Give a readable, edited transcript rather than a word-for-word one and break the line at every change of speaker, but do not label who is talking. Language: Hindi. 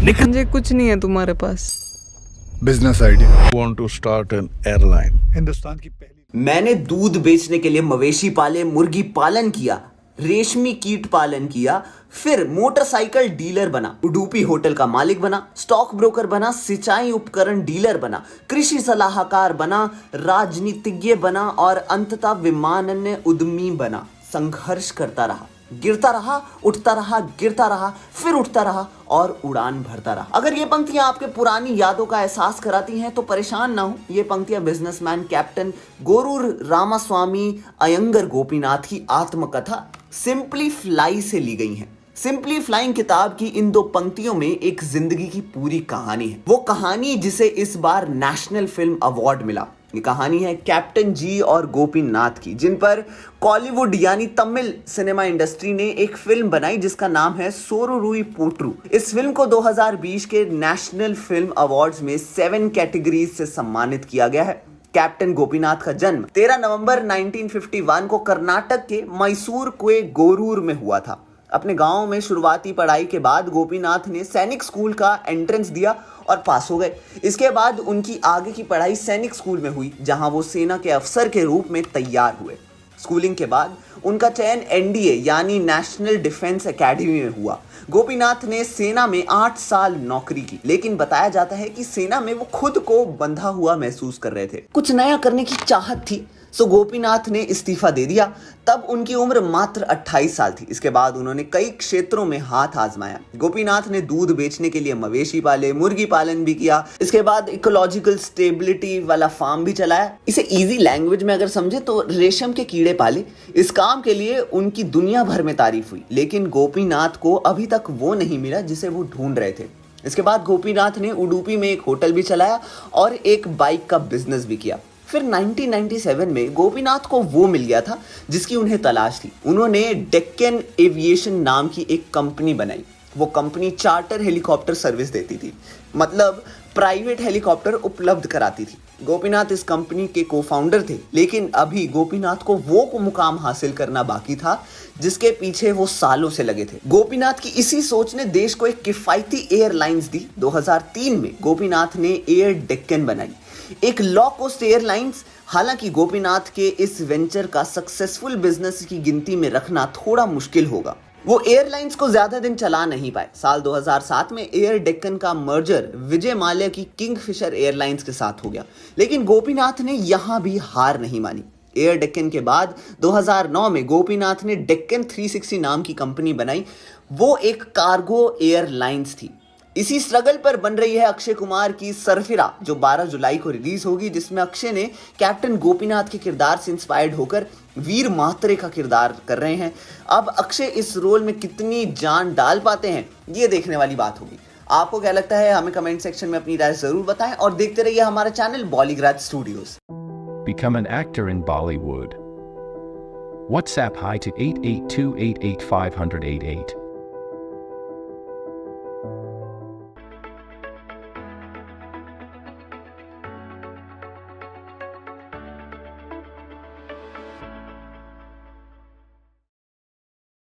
मुझे कुछ नहीं है तुम्हारे पास।
Business idea.
Want to start an airline.
Hindustan की पहली
मैंने दूध बेचने के लिए मवेशी पाले, मुर्गी पालन किया, रेशमी कीट पालन किया, फिर मोटरसाइकिल डीलर बना, उडुपी होटल का मालिक बना, स्टॉक ब्रोकर बना, सिंचाई उपकरण डीलर बना, कृषि सलाहकार बना, राजनीतिज्ञ बना और अंततः विमानन उद्यमी बना। संघर्ष करता रहा, गिरता रहा, उठता रहा, गिरता रहा, फिर उठता रहा और उड़ान भरता रहा। अगर ये पंक्तियां आपके पुरानी यादों का एहसास कराती हैं तो परेशान ना हो। ये पंक्तियां बिजनेसमैन कैप्टन गोरूर रामास्वामी अयंगर गोपीनाथ की आत्मकथा सिंपली फ्लाई से ली गई हैं। सिंपली फ्लाइंग किताब की इन दो पंक्तियों में एक जिंदगी की पूरी कहानी है। वो कहानी जिसे इस बार नेशनल फिल्म अवार्ड मिला। ये कहानी है कैप्टन जी और गोपीनाथ की, जिन पर कॉलीवुड यानी तमिल सिनेमा इंडस्ट्री ने एक फिल्म बनाई जिसका नाम है सोरुरुई पोट्रू। इस फिल्म को 2020 के नेशनल फिल्म अवार्ड्स में 7 कैटेगरीज से सम्मानित किया गया है। कैप्टन गोपीनाथ का जन्म 13 नवंबर 1951 को कर्नाटक के मैसूर के गोरूर में हुआ था। अपने गांव में शुरुआती पढ़ाई के बाद गोपीनाथ ने सैनिक स्कूल का एंट्रेंस दिया और पास हो गए। इसके बाद उनकी आगे की पढ़ाई सैनिक स्कूल में हुई, जहां वो सेना के अफसर के रूप में तैयार हुए। स्कूलिंग के बाद उनका चयन एनडीए यानी नेशनल डिफेंस एकेडमी में हुआ। गोपीनाथ ने सेना में 8 साल नौकरी की, लेकिन बताया जाता है कि सेना में वो खुद को बंधा हुआ महसूस कर रहे थे। कुछ नया करने की चाहत थी, सो गोपीनाथ ने इस्तीफा दे दिया। तब उनकी उम्र मात्र 28 साल थी। इसके बाद उन्होंने कई क्षेत्रों में हाथ आजमाया। गोपीनाथ ने दूध बेचने के लिए मवेशी पाले, मुर्गी पालन भी किया। इसके बाद इकोलॉजिकल स्टेबिलिटी वाला फार्म भी चलाया। इसे इजी लैंग्वेज में अगर समझे तो रेशम के कीड़े पाले। इस काम के लिए उनकी दुनिया भर में तारीफ हुई, लेकिन गोपीनाथ को अभी तक वो नहीं मिला जिसे वो ढूंढ रहे थे। इसके बाद गोपीनाथ ने उडुपी में एक होटल भी चलाया और एक बाइक का बिजनेस भी किया। फिर 1997 में गोपीनाथ को वो मिल गया था जिसकी उन्हें तलाश थी। उन्होंने डेक्कन एविएशन नाम की एक कंपनी बनाई। वो कंपनी चार्टर हेलीकॉप्टर सर्विस देती थी, मतलब प्राइवेट हेलीकॉप्टर उपलब्ध कराती थी। गोपीनाथ इस कंपनी के को-फाउंडर थे, लेकिन अभी गोपीनाथ को वो मुकाम हासिल करना बाकी था जिसके पीछे वो सालों से लगे थे। गोपीनाथ की इसी सोच ने देश को एक किफायती एयरलाइंस दी। 2003 में गोपीनाथ ने एयर डेक्कन बनाई, एक लॉ कोस्ट एयरलाइंस। हालांकि गोपीनाथ के इस वेंचर का सक्सेसफुल बिजनेस की गिनती में रखना थोड़ा मुश्किल होगा। वो एयरलाइंस को ज्यादा दिन चला नहीं पाए। साल 2007 में एयर डेक्कन का मर्जर विजय माल्या की किंगफिशर एयरलाइंस के साथ हो गया, लेकिन गोपीनाथ ने यहां भी हार नहीं मानी। एयर डेक्कन के बाद 2009 में गोपीनाथ ने डेक्कन 360 नाम की कंपनी बनाई। वो एक कार्गो एयरलाइंस थी। इसी स्ट्रगल पर बन रही है अक्षय कुमार की सरफिरा, जो 12 जुलाई को रिलीज होगी, जिसमें अक्षय ने कैप्टन गोपीनाथ के किरदार से इंस्पायर्ड होकर वीर मात्रे का किरदार कर रहे हैं। अब अक्षय इस रोल में कितनी जान डाल पाते हैं, ये देखने वाली बात होगी। आपको क्या लगता है, हमें कमेंट सेक्शन में अपनी राय जरूर बताएं और देखते रहिए हमारा चैनल बॉलीग्राज studios.
Become an actor in Bollywood. WhatsApp hi to 8828850088.